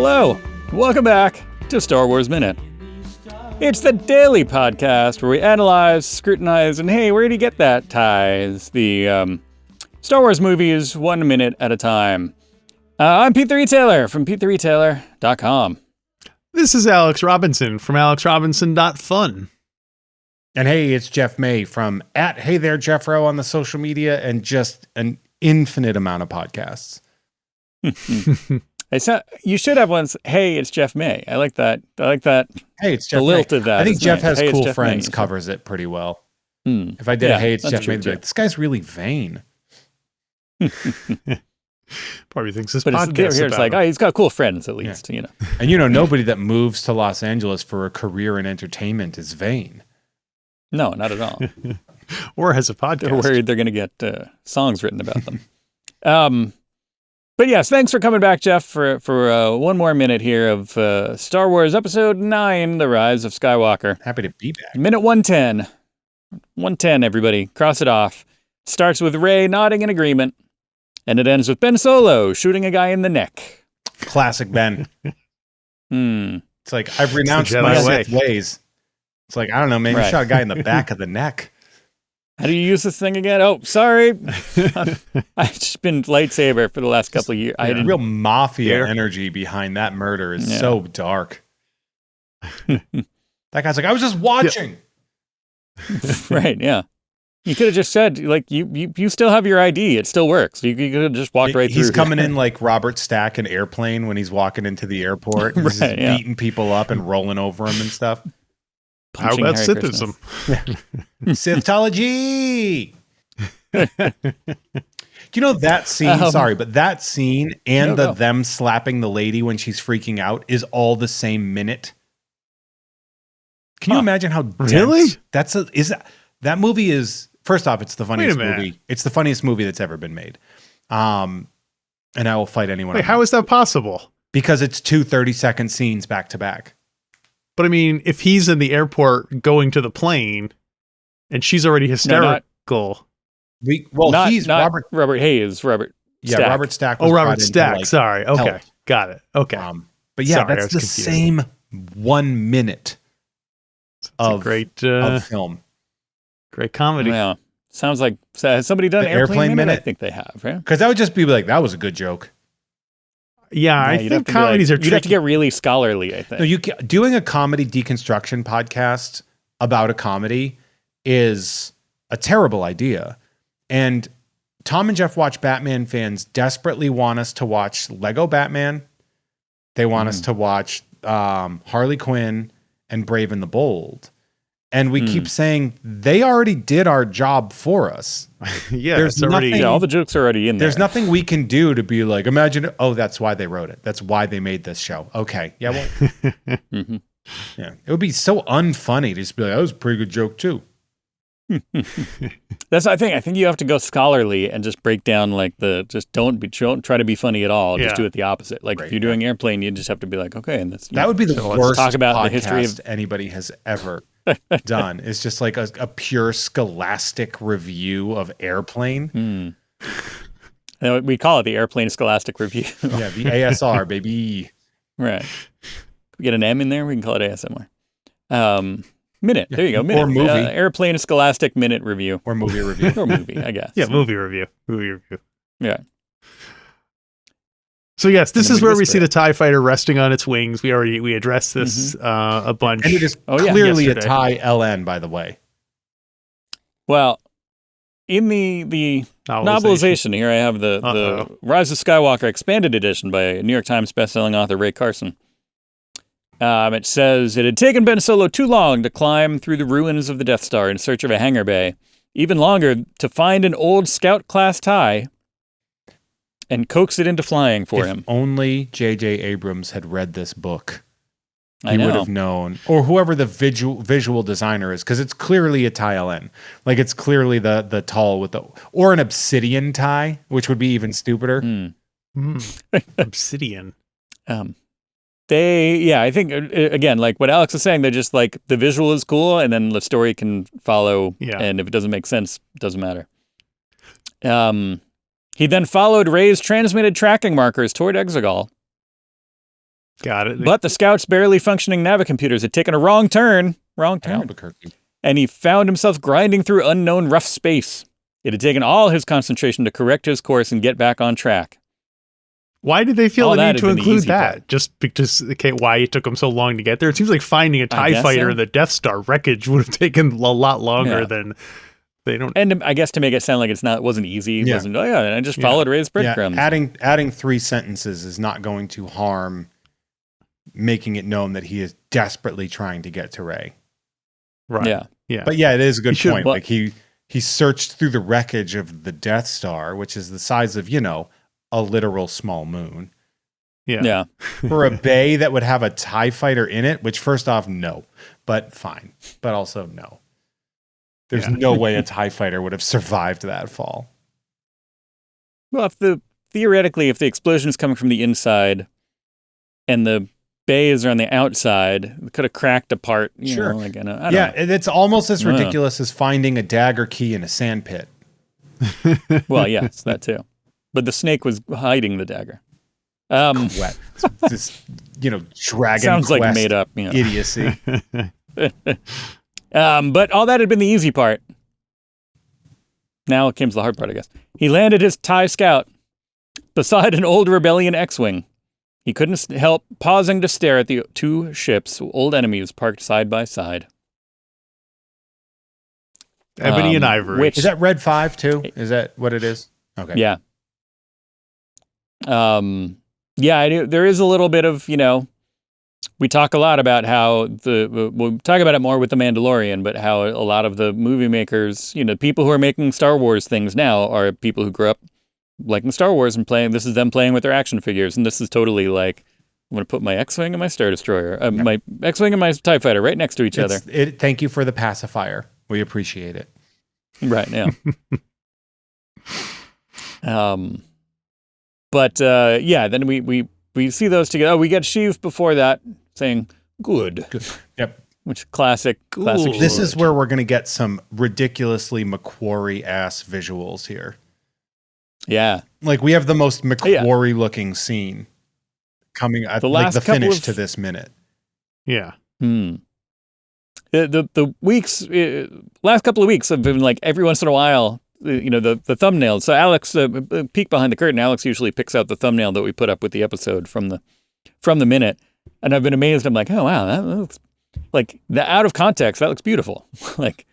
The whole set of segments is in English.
Hello, welcome back to Star Wars Minute. It's the daily podcast where we analyze, scrutinize, and hey, where do you get that ties? The Star Wars movies 1 minute at a time. I'm Pete the Retailer from PeteTheRetailer.com. This is Alex Robinson from AlexRobinson.fun. And hey, it's Jeff May from @HeyThereJeffro on the social media and just an infinite amount of podcasts. You should have one. Hey, it's Jeff May. I like that. Hey, it's Jeff the lilt May. of that. I think Jeff nice. has Hey, Cool Jeff Friends May. covers it pretty well. If I did a Hey, it's Jeff May, they'd be like, this guy's really vain. Probably thinks this but podcast it's like, oh, he's got cool friends at least, you know. And nobody that moves to Los Angeles for a career in entertainment is vain. No, not at all. Or has a podcast. They're worried they're going to get songs written about them. But yes, thanks for coming back, Jeff, for one more minute here of Star Wars Episode 9, The Rise of Skywalker. Happy to be back. Minute 110. 110, everybody. Cross it off. Starts with Rey nodding in agreement, and it ends with Ben Solo shooting a guy in the neck. Classic Ben. It's like, I've renounced my Sith ways. It's like, I don't know, man, you shot a guy in the back of the neck. How do you use this thing again? Oh, sorry. I've just been lightsaber for the last couple of years. The real mafia energy behind that murder is so dark. That guy's like, I was just watching. Right, yeah. You could have just said, like, you still have your ID. It still works. You could have just walked right through. He's coming in like Robert Stack in Airplane when he's walking into the airport. He's just beating people up and rolling over them and stuff. How about Sithism? Sithology! Do you know that scene? Sorry, but that scene and them slapping the lady when she's freaking out is all the same minute. Can you imagine how dense? Really? That movie is, first off, it's the funniest movie. It's the funniest movie that's ever been made. And I will fight anyone. Wait, how is that possible? Because it's 2 30-second scenes back to back. But I mean, if he's in the airport going to the plane and she's already hysterical. He's Robert. Robert Hayes. Robert Stack. Yeah, Robert Stack. Robert Stack. Sorry. Okay. Help. Got it. Okay. But yeah, that's the same 1 minute of great film. Great comedy. Yeah. Sounds like, has somebody done Airplane Minute? I think they have, right? Because that would just be like, that was a good joke. Yeah, I think comedies are tricky. You'd have to get really scholarly, I think. No, doing a comedy deconstruction podcast about a comedy is a terrible idea. And Tom and Jeff Watch Batman fans desperately want us to watch Lego Batman. They want us to watch Harley Quinn and Brave and the Bold. And we keep saying, they already did our job for us. Yeah, there's nothing, all the jokes are already in there. There's nothing we can do to be like, imagine, that's why they wrote it. That's why they made this show. Okay. Yeah, well, yeah. It would be so unfunny to just be like, that was a pretty good joke too. That's I think you have to go scholarly and just break down like don't try to be funny at all. Just do it the opposite. Like if you're doing Airplane, you just have to be like, okay, and that would be the worst talk about podcast the history of anybody has ever done. It's just like a pure scholastic review of Airplane. We call it the Airplane Scholastic Review. Yeah, the ASR, baby. Right. We get an M in there, we can call it ASMR. Minute. There you go. Minute. Or movie. Airplane Scholastic Minute Review. Or movie review. Or movie, I guess. Yeah, movie review. Yeah. So yes, this is where we see the TIE fighter resting on its wings. We addressed this a bunch. And it is clearly a TIE LN, by the way. Well, in the novelization here, I have the Rise of Skywalker Expanded Edition by New York Times bestselling author Ray Carson. It says, it had taken Ben Solo too long to climb through the ruins of the Death Star in search of a hangar bay, even longer to find an old Scout-class TIE and coax it into flying for him. If only J.J. Abrams had read this book, he would have known, or whoever the visual designer is, because it's clearly a TIE LN. Like, it's clearly the tall with or an obsidian TIE, which would be even stupider. Obsidian. I think, again, like what Alex was saying, they're just like, the visual is cool, and then the story can follow, and if it doesn't make sense, it doesn't matter. He then followed Rey's transmitted tracking markers toward Exegol, Got it. But the scout's barely functioning navicomputers had taken a wrong turn, Albuquerque. and he found himself grinding through unknown rough space. It had taken all his concentration to correct his course and get back on track. Why did they feel All the that need has to been the include easy that? part. Just because, okay, why it took them so long to get there? It seems like finding a TIE fighter in the Death Star wreckage would have taken a lot longer than they don't. And I guess to make it sound like it wasn't easy, wasn't, and I just followed Rey's breadcrumbs. Adding 3 sentences is not going to harm making it known that he is desperately trying to get to Rey. Right. Yeah. But yeah, it is a good point. But, like he searched through the wreckage of the Death Star, which is the size of, a literal small moon. Yeah. For a bay that would have a TIE fighter in it, which first off, no, but fine. But also no. There's no way a TIE fighter would have survived that fall. Well, theoretically, if the explosion is coming from the inside and the bays are on the outside, it could have cracked apart. I don't know. It's almost as ridiculous as finding a dagger key in a sand pit. Well, yes, that too. But the snake was hiding the dagger. Wet. This, Dragon sounds Quest like made up idiocy. But all that had been the easy part. Now it comes the hard part, I guess. He landed his TIE scout beside an old rebellion X-wing. He couldn't help pausing to stare at the 2 ships, old enemies parked side by side. Ebony and Ivory. Is that Red 5 too? Is that what it is? Okay. Yeah. I do. There is a little bit of, we talk a lot about how we'll talk about it more with The Mandalorian, but how a lot of the movie makers, people who are making Star Wars things now are people who grew up liking Star Wars and this is them playing with their action figures. And this is totally like, I'm going to put my X-Wing and my Star Destroyer, my X-Wing and my TIE Fighter right next to each other. Thank you for the pacifier. We appreciate it. Right now. Then we see those together. Oh, we get Sheev before that saying, good. Yep. Which classic. This is where we're going to get some ridiculously Macquarie-ass visuals here. Yeah. Like we have the most Macquarie-looking scene coming at the finish to this minute. Yeah. The weeks, last couple of weeks have been like every once in a while, the thumbnails. So Alex, peek behind the curtain, Alex usually picks out the thumbnail that we put up with the episode from the minute. And I've been amazed. I'm like, oh, wow, that looks like out of context. That looks beautiful. Like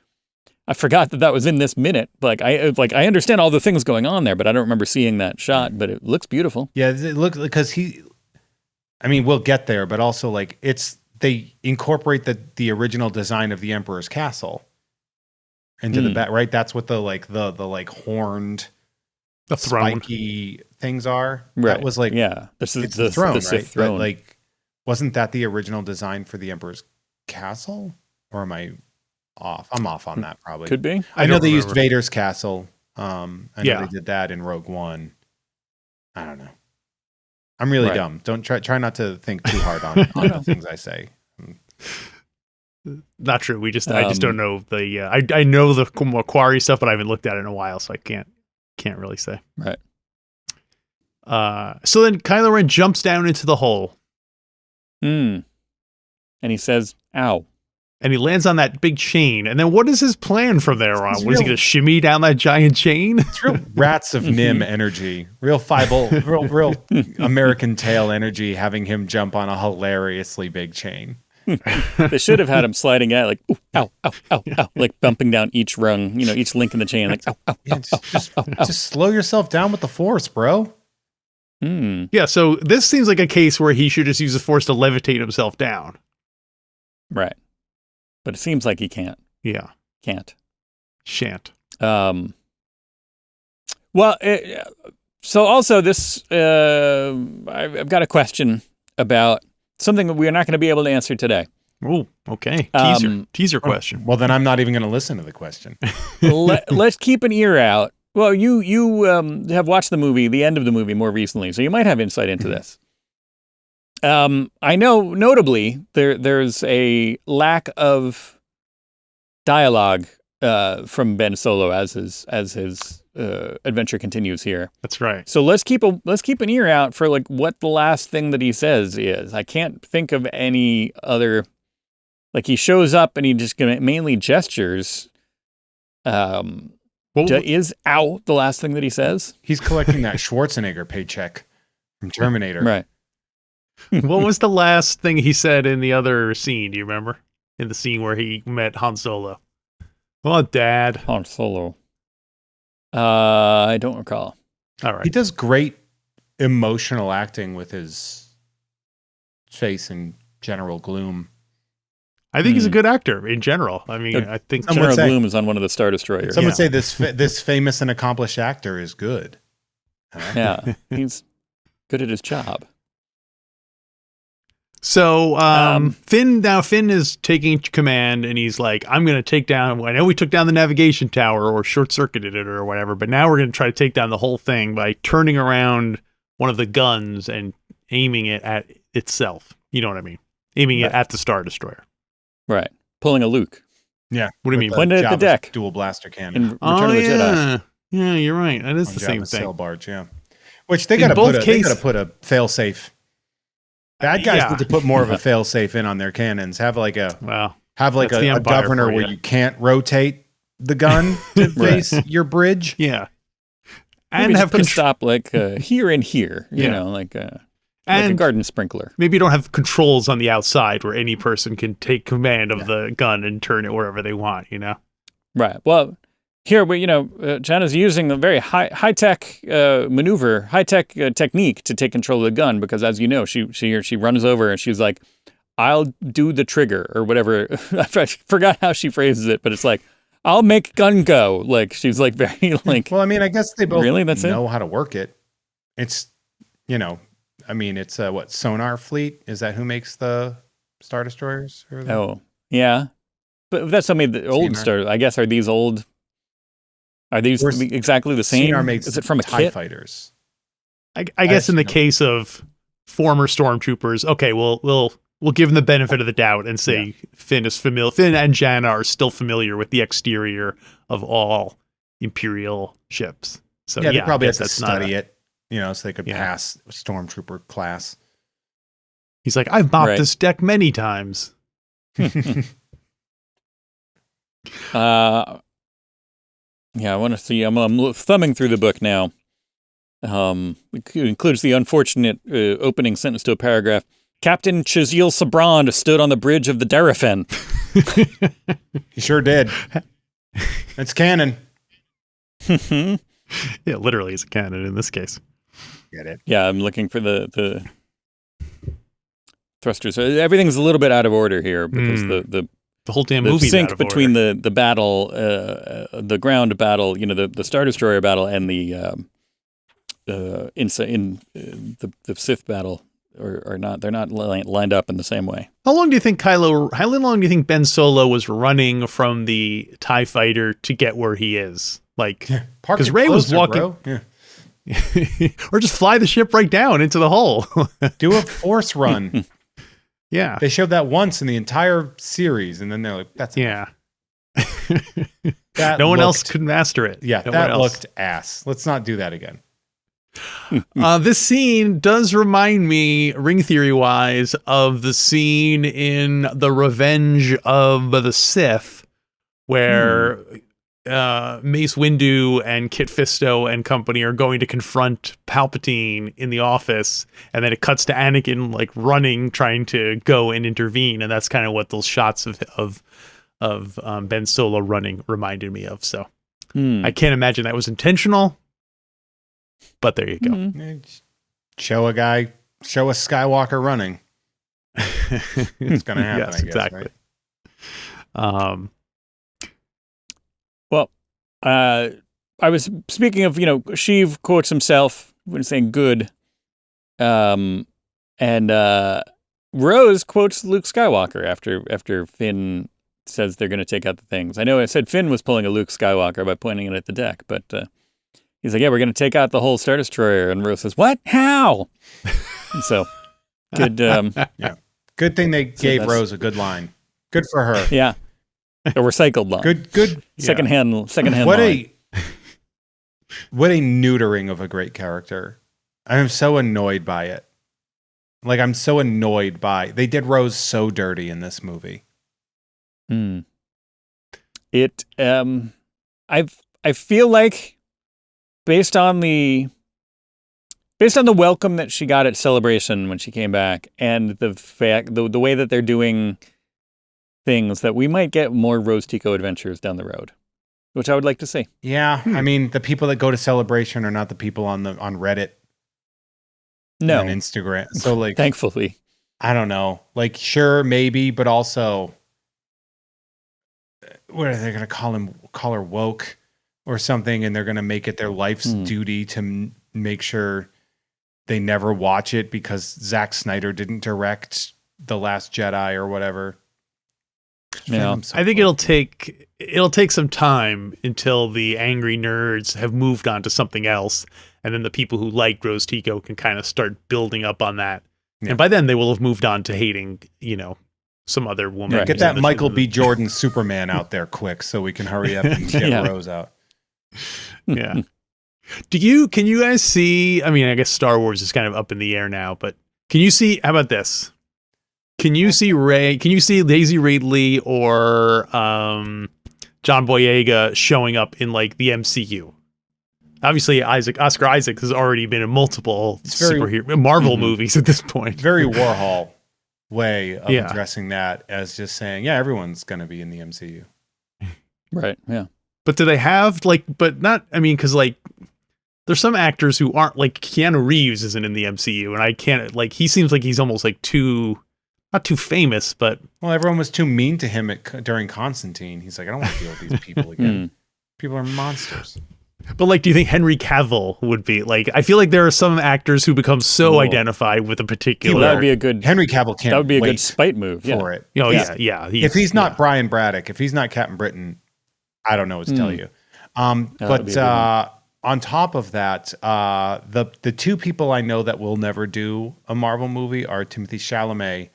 I forgot that was in this minute. I understand all the things going on there, but I don't remember seeing that shot, but it looks beautiful. Yeah. It looks because we'll get there, but also they incorporate the original design of the Emperor's castle into the back, right? That's what the horned, the throne spiky things are. Right. That was this is the throne, the Sith right? throne. But wasn't that the original design for the Emperor's castle? Or am I off? I'm off on that probably. Could be. I know they used Vader's castle. I know they did that in Rogue One. I don't know. I'm really dumb. Don't try not to think too hard on the things I say. Not true. I just don't know I know the Macquarie stuff, but I haven't looked at it in a while, so I can't really say. Right. So then Kylo Ren jumps down into the hole. And he says, ow. And he lands on that big chain. And then what is his plan from there on? Is he going to shimmy down that giant chain? It's real Rats of Nim energy. Real real American Tail energy, having him jump on a hilariously big chain. They should have had him sliding out like, ooh, ow, ow, ow, ow, like bumping down each rung, each link in the chain, like, ow, ow, just slow yourself down with the Force, bro. Yeah, so this seems like a case where he should just use the Force to levitate himself down. Right. But it seems like he can't. Yeah. Shan't. So also this, I've got a question about something that we're not going to be able to answer today. Oh, okay. Teaser question. Well, then I'm not even going to listen to the question. Let's keep an ear out. Well, you have watched the end of the movie more recently, so you might have insight into this. I know, notably, there's a lack of dialogue from Ben Solo as his adventure continues here. That's right. So let's keep an ear out for like what the last thing that he says is. I can't think of any other. Like he shows up and he just mainly gestures. Is out the last thing that he says? He's collecting that Schwarzenegger paycheck from Terminator. Right. What was the last thing he said in the other scene? Do you remember? In the scene where he met Han Solo. Oh, Dad. Han Solo. I don't recall. All right. He does great emotional acting with his face in general gloom. I think he's a good actor in general. I mean, I think General Gloom is on one of the Star Destroyers. Some would say this famous and accomplished actor is good. Yeah, he's good at his job. So Finn is taking command, and he's like, I'm going to take down, I know we took down the navigation tower or short-circuited it or whatever, but now we're going to try to take down the whole thing by turning around one of the guns and aiming it at itself. You know what I mean? Aiming it at the Star Destroyer. Right. Pulling a Luke. Yeah. What do you mean? Pointing it at the deck. Dual blaster cannon. In Return of the Jedi. Yeah, you're right. That is On the same Jabba's thing. sail barge, yeah. Which they got to put a fail-safe. Bad guys need to put more of a fail-safe in on their cannons. Have like a governor where you can't rotate the gun to face your bridge. Yeah. And have put a stop like here and here, you know, like a garden sprinkler. Maybe you don't have controls on the outside where any person can take command of the gun and turn it wherever they want, you know? Right. Well, here, China's using a very high-tech maneuver, high-tech technique to take control of the gun because, as you know, she runs over and she's like, I'll do the trigger or whatever. I forgot how she phrases it, but it's like, I'll make gun go. Like, she's like very like... Well, I mean, I guess they both know it? how to work it. It's, it's what, Sonar Fleet? Is that who makes the Star Destroyers? Oh, yeah. But that's something the old Star, I guess, are these old... Are these exactly the same? Is it from a TIE kit? Fighters. I guess in the case of former stormtroopers, okay, we'll give them the benefit of the doubt and say Finn is familiar. Finn and Janna are still familiar with the exterior of all Imperial ships. So they probably have to study it, so they could pass stormtrooper class. He's like, I've mopped this deck many times. Yeah, I want to see. I'm thumbing through the book now. It includes the unfortunate opening sentence to a paragraph. Captain Chazil Sabrand stood on the bridge of the Darafin. He sure did. It's canon. Yeah, literally, it's a canon in this case. Get it? Yeah, I'm looking for the thrusters. Everything's a little bit out of order here because the whole damn movie sync between the battle, the ground battle, the Star Destroyer battle, and the Sith battle are not. They're not lined up in the same way. How long do you think How long do you think Ben Solo was running from the TIE fighter to get where he is? Like, because Rey was walking, or just fly the ship right down into the hole. Do a force run. Yeah. They showed that once in the entire series, and then they're like, that's no one else could master it. Yeah, that looked ass. Let's not do that again. This scene does remind me, ring theory wise, of the scene in The Revenge of the Sith, where Mace Windu and Kit Fisto and company are going to confront Palpatine in the office, and then it cuts to Anakin like running, trying to go and intervene, and that's kind of what those shots of Ben Solo running reminded me of. So I can't imagine that was intentional, but there you go. Show a Skywalker running. It's gonna happen. Yes, I guess, exactly. Right? Well, I was speaking of, Sheev quotes himself when saying good, and Rose quotes Luke Skywalker after Finn says they're going to take out the things. I know I said Finn was pulling a Luke Skywalker by pointing it at the deck, but he's like, yeah, we're going to take out the whole Star Destroyer, and Rose says, what? How? And so, good. Good thing they gave Rose a good line. Good for her. Yeah. A recycled line. Good. Secondhand What line. What a neutering of a great character. I'm so annoyed by it. Like, I'm so annoyed by... They did Rose so dirty in this movie. It, I feel like based on the welcome that she got at Celebration when she came back, and the fact, the way that they're doing things, that we might get more Rose Tico adventures down the road, which I would like to see. Yeah, I mean, the people that go to Celebration are not the people on Reddit. No. On Instagram. So, like, thankfully, I don't know. Like, sure, maybe, but also, what are they going to call her woke or something? And they're going to make it their life's duty to make sure they never watch it because Zack Snyder didn't direct The Last Jedi or whatever. Yeah, I think it'll take some time until the angry nerds have moved on to something else, and then the people who like Rose Tico can kind of start building up on that. Yeah. And by then they will have moved on to hating, some other woman. Right. Get that Michael B. Jordan Superman out there quick so we can hurry up and get Rose out. Yeah. Can you guys see, I mean, I guess Star Wars is kind of up in the air now, but can you see, how about this? Can you see Daisy Ridley or John Boyega showing up in like the MCU? Obviously, Oscar Isaac has already been in multiple superhero Marvel movies at this point. Very Warhol way of addressing that, as just saying, yeah, everyone's going to be in the MCU. Right, yeah. But do they have, because there's some actors who aren't, like Keanu Reeves isn't in the MCU, and I can't, like, he seems like he's almost like not too famous, but... Well, everyone was too mean to him during Constantine. He's like, I don't want to deal with these people again. People are monsters. But, like, do you think Henry Cavill would be, like... I feel like there are some actors who become so identified with a particular... That would be a good... Henry Cavill can't That would be a good spite move for it. Oh, yeah. If he's not Brian Braddock, if he's not Captain Britain, I don't know what to tell you. But on top of that, the two people I know that will never do a Marvel movie are Timothée Chalamet,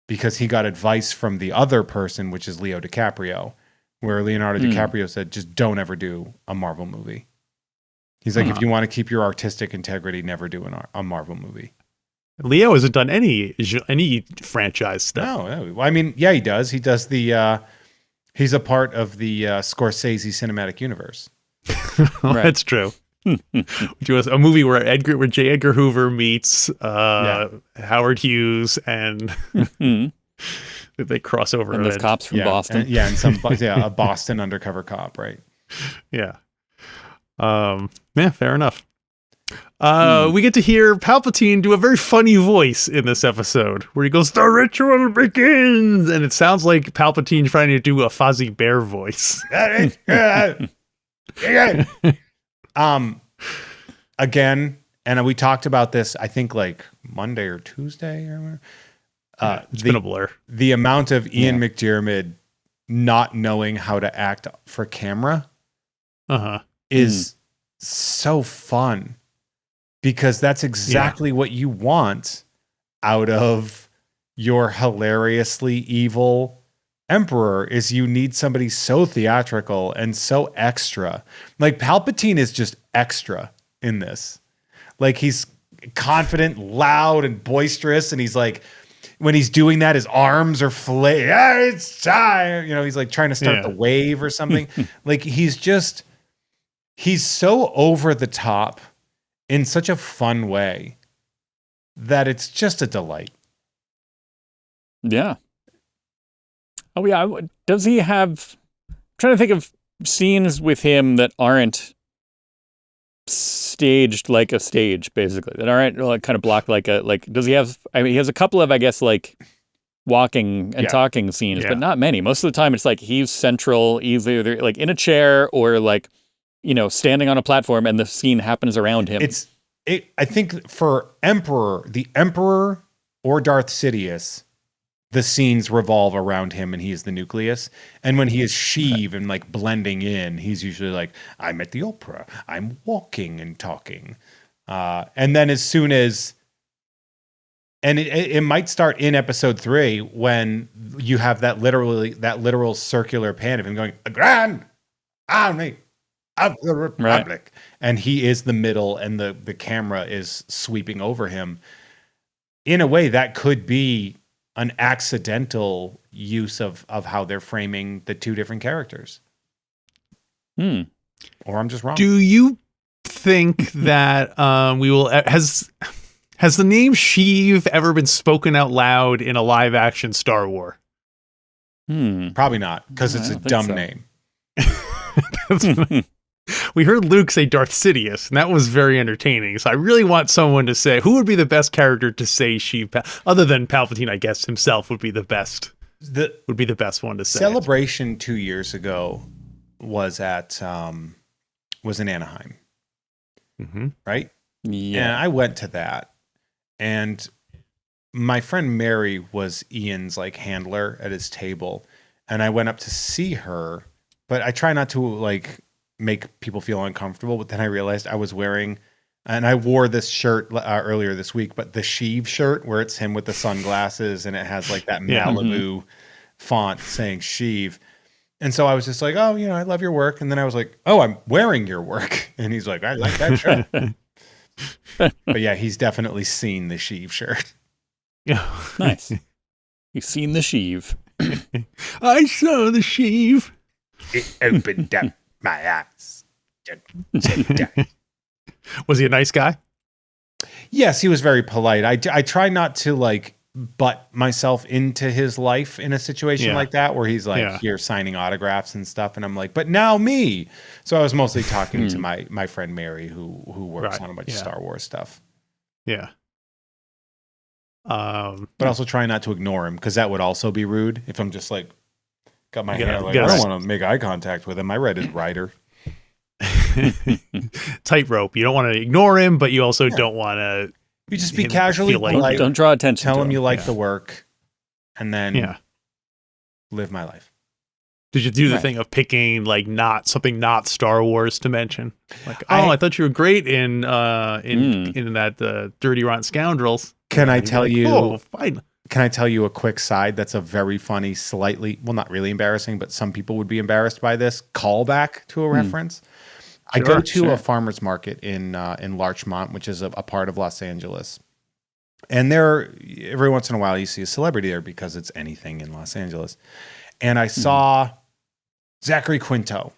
because he got advice from the other person, which is Leo DiCaprio, where Leonardo DiCaprio said, just don't ever do a Marvel movie. He's like, if you want to keep your artistic integrity, never do a Marvel movie. Leo hasn't done any franchise stuff. No. Well, I mean, yeah, he does. He does he's a part of the Scorsese cinematic universe. Right. That's true. Which was a movie where J. Edgar Hoover meets Howard Hughes, and they cross over. And those cops from Boston. And some a Boston undercover cop, right? Yeah. Fair enough. We get to hear Palpatine do a very funny voice in this episode, where he goes, "The ritual begins," and it sounds like Palpatine trying to do a Fozzie Bear voice. Again, and we talked about this, I think like Monday or Tuesday or it's been a blur. The amount of Ian McDiarmid not knowing how to act for camera is so fun, because that's exactly what you want out of your hilariously evil emperor. Is you need somebody so theatrical and so extra. Like, Palpatine is just extra in this. Like, he's confident, loud, and boisterous, and he's like, when he's doing that, his arms are flaying. It's time. He's like trying to start the wave or something. Like, he's so over the top in such a fun way that it's just a delight. Yeah. Oh, yeah. Does he have... I'm trying to think of scenes with him that aren't staged like a stage, basically. That aren't kind of blocked like a... Does he have... I mean, he has a couple of, I guess, like, walking and talking scenes, but not many. Most of the time, it's like he's central, either like in a chair or like, standing on a platform, and the scene happens around him. I think for the Emperor or Darth Sidious, the scenes revolve around him and he is the nucleus. And when he is Sheev and like blending in, he's usually like, I'm at the opera, I'm walking and talking. And then as soon as And it might start in episode 3 when you have that literal circular pan of him going, "The Grand Army of the Republic," right. And he is the middle, and the camera is sweeping over him. In a way, that could be an accidental use of how they're framing the two different characters. Or I'm just wrong. Do you think that we will has the name Sheev ever been spoken out loud in a live action Star Wars? Probably not, because it's a dumb name. We heard Luke say Darth Sidious, and that was very entertaining. So I really want someone to say, who would be the best character to say Sheev, other than Palpatine, I guess, himself would be the best. Would be the best one to say. Celebration 2 years ago was was in Anaheim, right? Yeah, and I went to that, and my friend Mary was Ian's like handler at his table, and I went up to see her, but I try not to like make people feel uncomfortable. But then I realized I was wearing, and I wore this shirt earlier this week, but the Sheev shirt where it's him with the sunglasses and it has like that Malibu font saying Sheev. And so I was just like, oh, I love your work. And then I was like, oh, I'm wearing your work. And he's like, I like that shirt. But yeah, he's definitely seen the Sheev shirt. Yeah. Nice. You've seen the Sheev. I saw the Sheev. It opened up my eyes. Was he a nice guy? Yes, he was very polite. I try not to like butt myself into his life in a situation like that, where he's like here signing autographs and stuff. And I'm like, but now me. So I was mostly talking to my friend Mary, who works on a bunch of Star Wars stuff. Yeah. But also try not to ignore him, because that would also be rude if I'm just like, got my hand like, I don't want to make eye contact with him. I read his writer. Tightrope. You don't want to ignore him, but you also don't want to. You just be casually polite. Don't draw attention. Tell him you like the work, and then live my life. Did you do the thing of picking like not Star Wars to mention? Like, I thought you were great in that Dirty Rotten Scoundrels. Can I tell you? Can I tell you a quick side that's a very funny, slightly, well, not really embarrassing, but some people would be embarrassed by this callback to a reference. I go to a farmer's market in Larchmont, which is a part of Los Angeles. And there, every once in a while, you see a celebrity there because it's anything in Los Angeles. And I saw Zachary Quinto.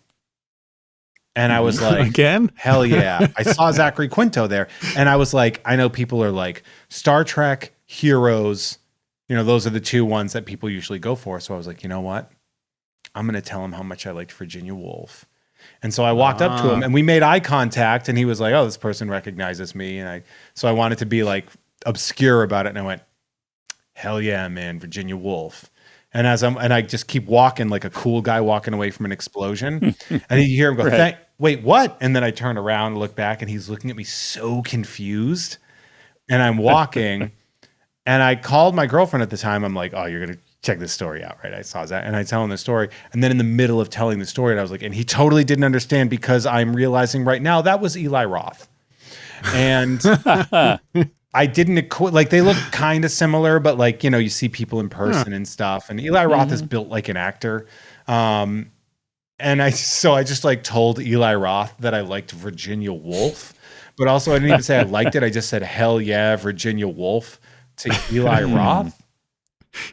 And I was like, again? Hell yeah. I saw Zachary Quinto there. And I was like, I know people are like, Star Trek, Heroes, those are the two ones that people usually go for. So I was like, you know what? I'm going to tell him how much I liked Virginia Woolf. And so I walked up to him and we made eye contact, and he was like, oh, this person recognizes me. And so I wanted to be like obscure about it. And I went, hell yeah, man, Virginia Woolf. And I just keep walking like a cool guy walking away from an explosion. And you hear him go, wait, what? And then I turn around and look back, and he's looking at me so confused. And I'm walking, and I called my girlfriend at the time. I'm like, oh, you're going to check this story out, right? I saw that. And I tell him the story. And then in the middle of telling the story, I was like, and he totally didn't understand, because I'm realizing right now that was Eli Roth. And I didn't like, they look kind of similar, but like, you see people in person and stuff. And Eli Roth is built like an actor. And I just like told Eli Roth that I liked Virginia Woolf, but also I didn't even say I liked it. I just said, hell yeah, Virginia Woolf to Eli Roth.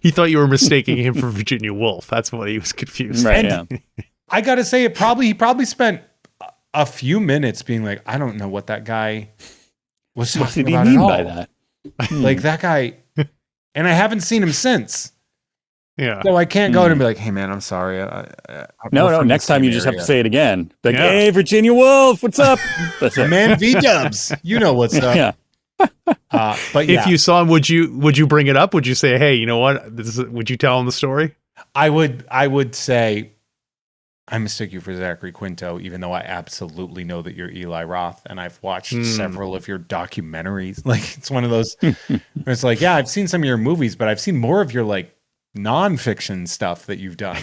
He thought you were mistaking him for Virginia Woolf. That's why he was confused. Right. And I got to say, he probably spent a few minutes being like, I don't know what that guy was talking about at all. What did he mean by that? Like that guy, and I haven't seen him since. Yeah. So I can't go to him and be like, hey man, I'm sorry. No. Next time you just have to say it again. Like, hey, Virginia Woolf, what's up? That's it. Man, V-dubs. You know what's up. Yeah. But if you saw him, would you bring it up? Would you say, hey, you know what? Would you tell him the story? I would say, I mistake you for Zachary Quinto, even though I absolutely know that you're Eli Roth, and I've watched several of your documentaries. Like, it's one of those where it's like, yeah, I've seen some of your movies, but I've seen more of your like nonfiction stuff that you've done.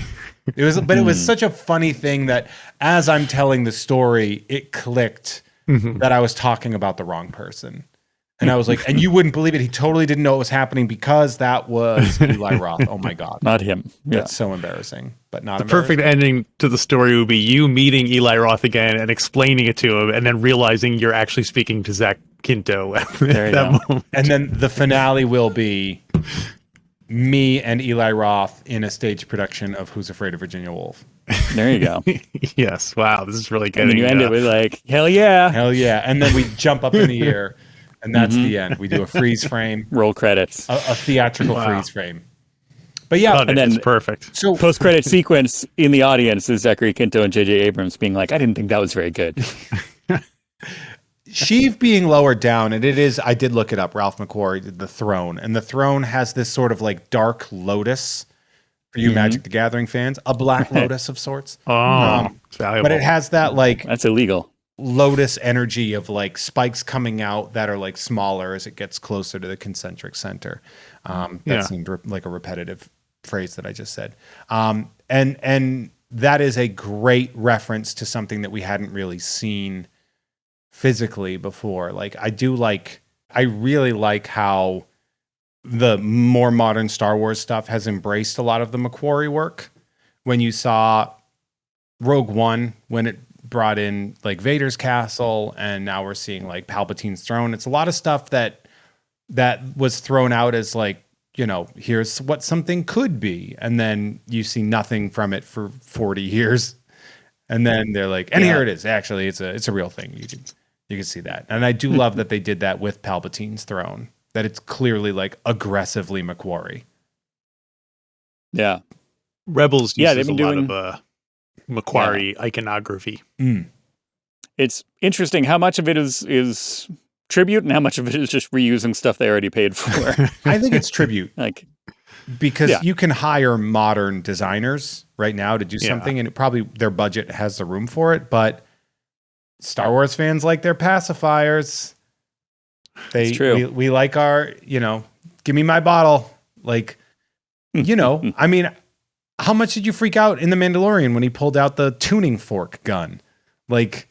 It was such a funny thing that as I'm telling the story, it clicked that I was talking about the wrong person. And I was like, and you wouldn't believe it. He totally didn't know what was happening because that was Eli Roth. Oh my God. Not him. Yeah. That's so embarrassing, but not The perfect ending to the story would be you meeting Eli Roth again and explaining it to him, and then realizing you're actually speaking to Zach Quinto at that moment. And then the finale will be me and Eli Roth in a stage production of Who's Afraid of Virginia Woolf. There you go. Yes. Wow. This is really good. And then you end it with like, hell yeah. Hell yeah. And then we jump up in the air. And that's the end. We do a freeze frame. Roll credits. A theatrical freeze frame. But yeah. And then it's perfect. So post-credit sequence in the audience is Zachary Quinto and J.J. Abrams being like, I didn't think that was very good. Sheev being lowered down, and it is, I did look it up, Ralph McQuarrie did The Throne. And The Throne has this sort of like dark lotus for you Magic the Gathering fans. A black lotus of sorts. It's valuable. But it has that like... That's illegal. Lotus energy of like spikes coming out that are like smaller as it gets closer to the concentric center. That seemed like a repetitive phrase that I just said. And that is a great reference to something that we hadn't really seen physically before. Like I really like how the more modern Star Wars stuff has embraced a lot of the McQuarrie work. When you saw Rogue One, when it brought in like Vader's castle, and now we're seeing like Palpatine's throne. It's a lot of stuff that was thrown out as like, you know, here's what something could be, and then you see nothing from it for 40 years, and then they're like, and here it is. Actually, it's a real thing. You can see that, and I do love that they did that with Palpatine's throne. That it's clearly like aggressively McQuarrie. Yeah, Rebels uses a lot of McQuarrie iconography. It's interesting how much of it is tribute and how much of it is just reusing stuff they already paid for. I think it's tribute, like because you can hire modern designers right now to do something, and it probably their budget has the room for it. But Star Wars fans like their pacifiers. It's true. We like our, you know, give me my bottle, like, you know, I mean. How much did you freak out in The Mandalorian when he pulled out the tuning fork gun? Like,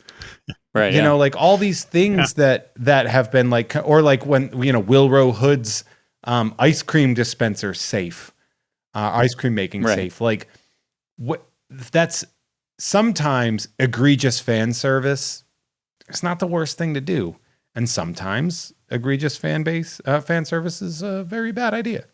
right, you know, like all these things that have been like, or like when, you know, Wilro Hood's ice cream dispenser safe, ice cream making safe. Like, what? That's sometimes egregious fan service. It's not the worst thing to do, and sometimes egregious fan service is a very bad idea.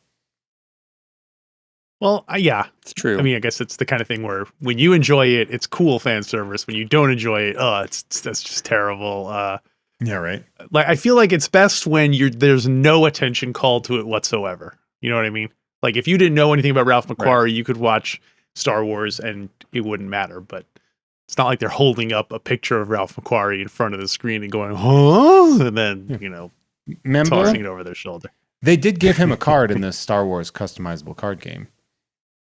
Well, yeah, it's true. I mean, I guess it's the kind of thing where when you enjoy it, it's cool fan service. When you don't enjoy it, that's just terrible. Yeah, right. Like, I feel like it's best when there's no attention called to it whatsoever. You know what I mean? Like, if you didn't know anything about Ralph McQuarrie, you could watch Star Wars and it wouldn't matter. But it's not like they're holding up a picture of Ralph McQuarrie in front of the screen and going, huh? And then, you know, tossing it over their shoulder. They did give him a card in this Star Wars customizable card game.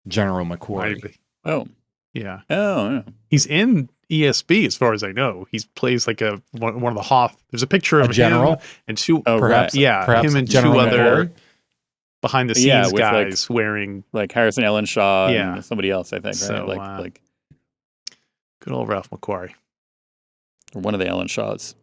General McQuarrie. Oh, yeah. Oh, yeah. He's in ESB as far as I know. He plays like one of the Hoth. There's a picture of general him and two. Perhaps him and two other behind the scenes guys like, wearing like Harrison Ellenshaw and somebody else. I think so, right? Like good old Ralph McQuarrie, or one of the Ellenshaws.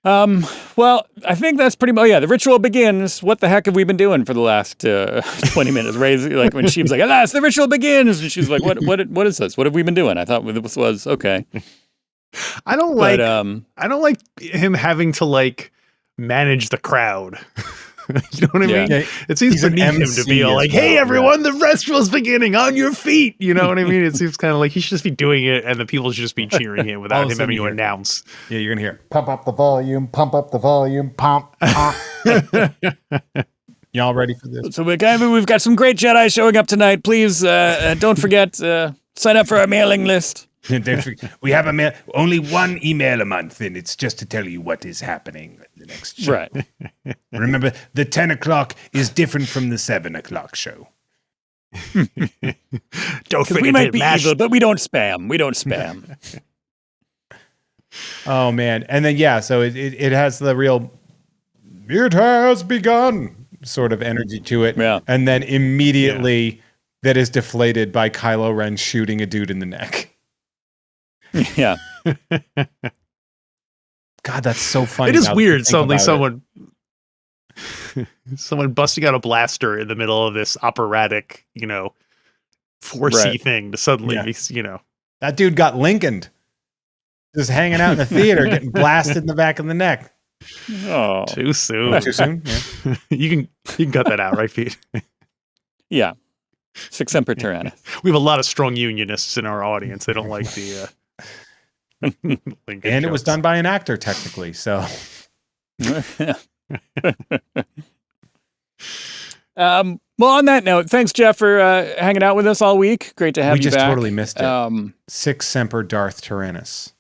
Well, I think that's pretty much, the ritual begins. What the heck have we been doing for the last 20 minutes? Like when she was like, alas, the ritual begins. And she's like, what is this? What have we been doing? I thought this was okay. I don't like him having to like manage the crowd. You know what I mean? Yeah. It seems beneath him to be all like, hey, everyone, the ritual's beginning, on your feet. You know what I mean? It seems kind of like he should just be doing it and the people should just be cheering him without him having to announce. Yeah, you're going to hear, pump up the volume, pump up the volume, pump. Y'all ready for this? So we've got some great Jedi showing up tonight. Please don't forget, sign up for our mailing list. We have only one email a month, and it's just to tell you what is happening at the next show. Right. Remember, the 10 o'clock is different from the 7 o'clock show. Don't forget, we might be evil, but we don't spam. We don't spam. Oh man, and then so it has the real "it has begun" sort of energy to it, and then immediately that is deflated by Kylo Ren shooting a dude in the neck. Yeah. God, that's so funny. It is weird. Suddenly someone busting out a blaster in the middle of this operatic, forcey thing to suddenly be, That dude got Lincolned. Just hanging out in the theater, getting blasted in the back of the neck. Oh, too soon. Too soon? Yeah. You can cut that out, right, Pete? Yeah. Semper Tyranus. We have a lot of strong unionists in our audience. They don't like the Lincoln and jokes. it was done by an actor, technically. So, well, on that note, thanks, Jeff, for hanging out with us all week. Great to have you back. We just totally missed it. Six Semper Darth Tyranus.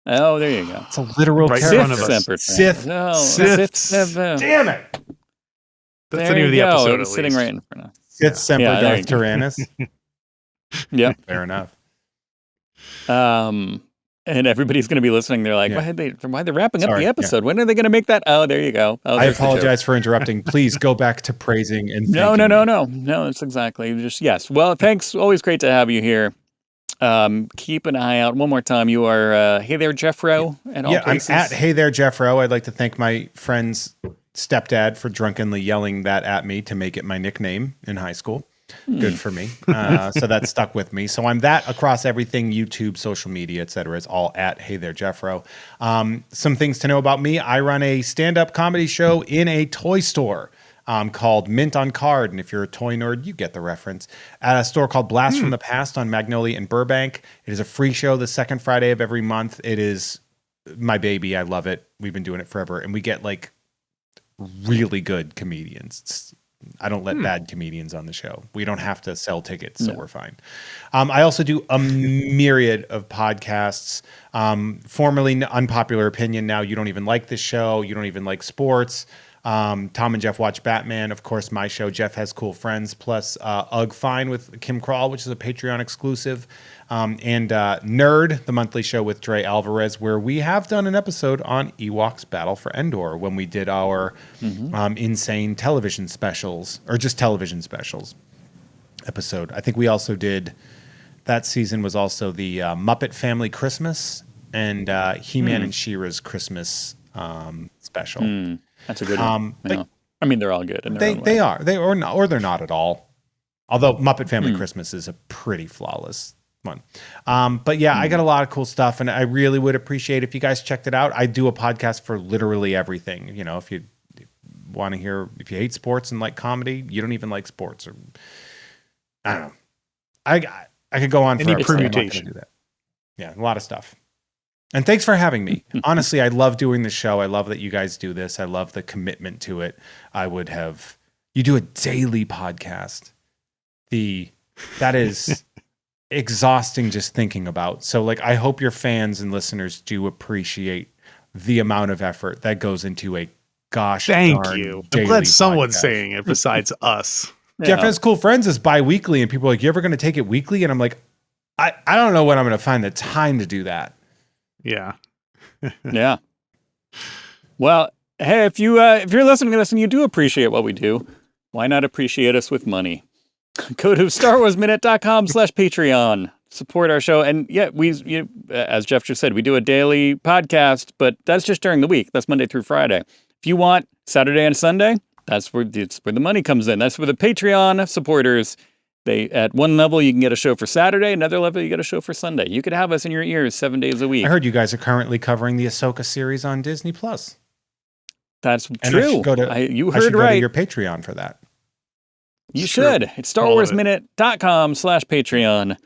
Oh, there you go. It's a literal character. Sith. No, Sith. Damn it. That's the name of the episode. It's sitting right in front of us. Sith Semper Darth Tyranus. Yeah. Fair enough. And everybody's going to be listening. They're like, why are they wrapping up the episode? When are they going to make that? Oh, there you go. Oh, I apologize for interrupting. Please go back to praising and No, that's exactly. Just yes. Well, thanks. Always great to have you here. Keep an eye out. One more time, you are Hey There Jeffro at all places. I'm at Hey There Jeffro. I'd like to thank my friend's stepdad for drunkenly yelling that at me to make it my nickname in high school. Good for me. So that stuck with me. So I'm that across everything, YouTube, social media, etc. It's all at Hey There Jeffro. Some things to know about me. I run a stand-up comedy show in a toy store called Mint on Card. And if you're a toy nerd, you get the reference. At a store called Blast from the Past on Magnolia and Burbank. It is a free show the second Friday of every month. It is my baby. I love it. We've been doing it forever. And we get like really good comedians. I don't let bad comedians on the show. We don't have to sell tickets, so we're fine. I also do a myriad of podcasts. Formerly Unpopular Opinion. Now you don't even like this show. You don't even like sports. Tom and Jeff Watch Batman. Of course, my show, Jeff Has Cool Friends, plus Ugh Fine with Kim Crawl, which is a Patreon exclusive. And Nerd, the monthly show with Dre Alvarez, where we have done an episode on Ewoks Battle for Endor when we did our insane television specials, or just television specials episode. I think we also did, that season was also the Muppet Family Christmas and He-Man and She-Ra's Christmas special. That's a good one. I mean, they're all good. They are. Or they're not at all. Although Muppet Family Christmas is a pretty flawless one. But yeah, I got a lot of cool stuff, and I really would appreciate if you guys checked it out. I do a podcast for literally everything. You know, if you want to hear, if you hate sports and like comedy, you don't even like sports, or I don't know. I could go on forever. Any permutation. Do that. Yeah, a lot of stuff. And thanks for having me. Honestly, I love doing the show. I love that you guys do this. I love the commitment to it. You do a daily podcast. That is exhausting just thinking about. So like, I hope your fans and listeners do appreciate the amount of effort that goes into a thank you. I'm glad someone's saying it besides us. Jeff Has Cool Friends is bi-weekly, and people are like, you ever going to take it weekly? And I'm like, I don't know when I'm going to find the time to do that. Yeah. Yeah. Well, hey, if you're listening to this and you do appreciate what we do, why not appreciate us with money? Go to StarWarsMinute.com/Patreon. Support our show. And yeah, as Jeff just said, we do a daily podcast, but that's just during the week. That's Monday through Friday. If you want Saturday and Sunday, that's where the money comes in. That's where the Patreon supporters, at one level, you can get a show for Saturday. Another level, you get a show for Sunday. You could have us in your ears 7 days a week. I heard you guys are currently covering the Ahsoka series on Disney+. That's and true. You heard right. Go to your Patreon for that. You should. It's StarWarsMinute.com/Patreon.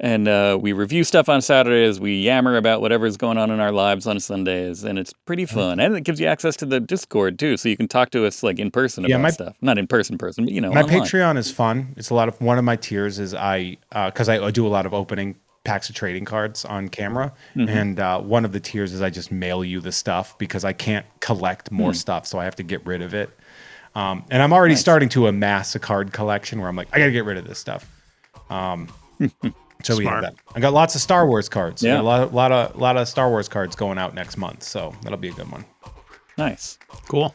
And we review stuff on Saturdays. We yammer about whatever's going on in our lives on Sundays. And it's pretty fun. And it gives you access to the Discord, too. So you can talk to us like in person about stuff. Not in person, but, you know, my online. Patreon is fun. It's one of my tiers is because I do a lot of opening packs of trading cards on camera. And one of the tiers is I just mail you the stuff because I can't collect more stuff. So I have to get rid of it. And I'm already starting to amass a card collection where I'm like, I got to get rid of this stuff. So we have that. I got lots of Star Wars cards. Yeah, a lot of Star Wars cards going out next month. So that'll be a good one. Nice, cool.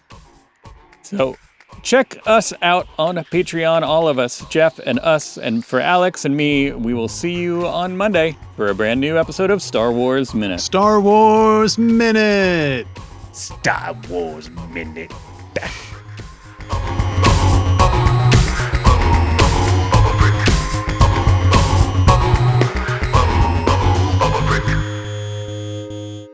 So check us out on Patreon, all of us, Jeff and us, and for Alex and me, we will see you on Monday for a brand new episode of Star Wars Minute. Star Wars Minute. Star Wars Minute.